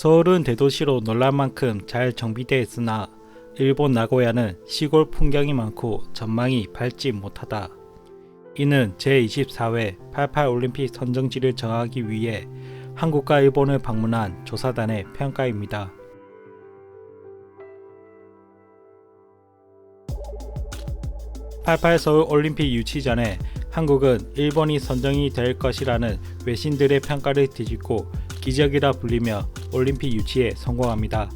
서울은 대도시로 놀랄 만큼 잘 정비되어 있으나 일본 나고야는 시골 풍경이 많고 전망이 밝지 못하다. 이는 제24회 88 올림픽 선정지를 정하기 위해 한국과 일본을 방문한 조사단의 평가입니다. 88 서울 올림픽 유치 전에 한국은 일본이 선정이 될 것이라는 외신들의 평가를 뒤집고 기적이라 불리며 올림픽 유치에 성공합니다.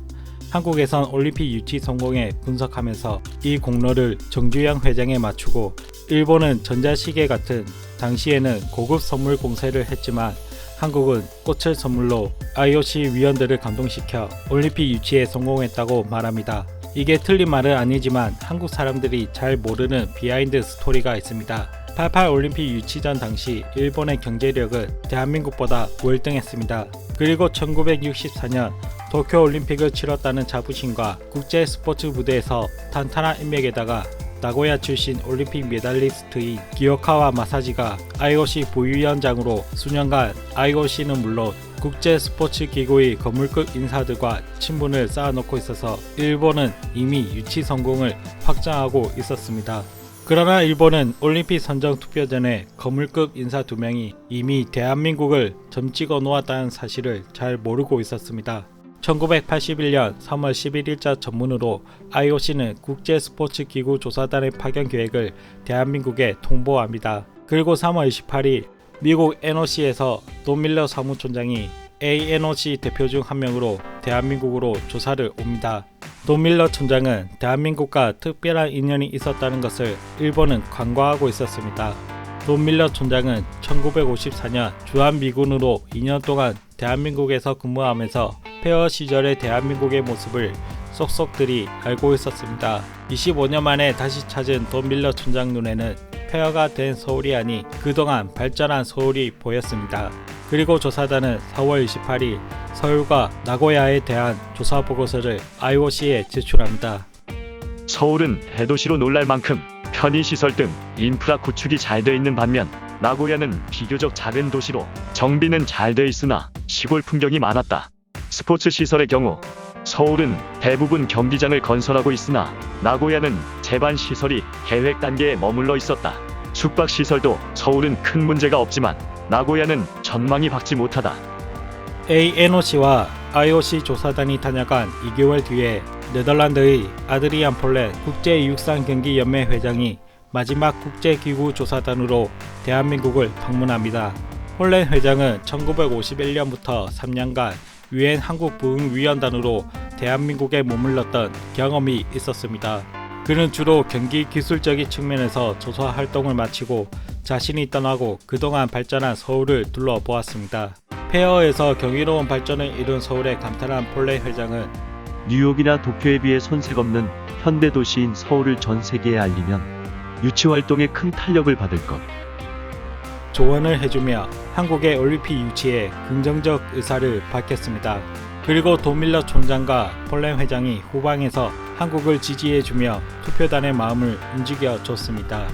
한국에선 올림픽 유치 성공에 분석하면서 이 공로를 정주영 회장에 맞추고, 일본은 전자시계 같은 당시에는 고급 선물 공세를 했지만 한국은 꽃을 선물로 IOC 위원들을 감동시켜 올림픽 유치에 성공했다고 말합니다. 이게 틀린 말은 아니지만 한국 사람들이 잘 모르는 비하인드 스토리가 있습니다. 88 올림픽 유치전 당시 일본의 경제력은 대한민국보다 월등했습니다. 그리고 1964년 도쿄 올림픽을 치렀다는 자부심과 국제 스포츠 무대에서 탄탄한 인맥에다가 나고야 출신 올림픽 메달리스트인 기요카와 마사지가 IOC 부위원장으로 수년간 IOC는 물론 국제 스포츠 기구의 거물급 인사들과 친분을 쌓아놓고 있어서 일본은 이미 유치 성공을 확정하고 있었습니다. 그러나 일본은 올림픽 선정 투표 전에 거물급 인사 2명이 이미 대한민국을 점 찍어 놓았다는 사실을 잘 모르고 있었습니다. 1981년 3월 11일자 전문으로 IOC는 국제스포츠기구 조사단의 파견 계획을 대한민국에 통보합니다. 그리고 3월 28일 미국 NOC에서 돈 밀러 사무총장이 ANOC 대표 중 한 명으로 대한민국으로 조사를 옵니다. 돈 밀러 총장은 대한민국과 특별한 인연이 있었다는 것을 일본은 간과하고 있었습니다. 돈 밀러 총장은 1954년 주한미군으로 2년 동안 대한민국에서 근무하면서 폐허 시절의 대한민국의 모습을 쏙쏙들이 알고 있었습니다. 25년 만에 다시 찾은 돈 밀러 총장 눈에는 폐허가 된 서울이 아니 그동안 발전한 서울이 보였습니다. 그리고 조사단은 4월 28일 서울과 나고야에 대한 조사 보고서를 IOC에 제출합니다. 서울은 대도시로 놀랄 만큼 편의시설 등 인프라 구축이 잘 돼 있는 반면 나고야는 비교적 작은 도시로 정비는 잘 돼 있으나 시골 풍경이 많았다. 스포츠 시설의 경우 서울은 대부분 경기장을 건설하고 있으나 나고야는 제반 시설이 계획 단계에 머물러 있었다. 숙박 시설도 서울은 큰 문제가 없지만 나고야는 전망이 밝지 못하다. ANOC와 IOC 조사단이 다녀간 2개월 뒤에 네덜란드의 아드리안 폴렌 국제육상경기연맹 회장이 마지막 국제기구 조사단으로 대한민국을 방문합니다. 폴렌 회장은 1951년부터 3년간 유엔 한국 부응위원단으로 대한민국에 머물렀던 경험이 있었습니다. 그는 주로 경기 기술적인 측면에서 조사 활동을 마치고 자신이 떠나고 그동안 발전한 서울을 둘러보았습니다. 폐허에서 경이로운 발전을 이룬 서울에 감탄한 폴렌 회장은 뉴욕이나 도쿄에 비해 손색 없는 현대 도시인 서울을 전 세계에 알리면 유치 활동에 큰 탄력을 받을 것. 조언을 해주며 한국의 올림픽 유치에 긍정적 의사를 밝혔습니다. 그리고 돈 밀러 총장과 폴렌 회장이 후방에서 한국을 지지해주며 투표단의 마음을 움직여 줬습니다.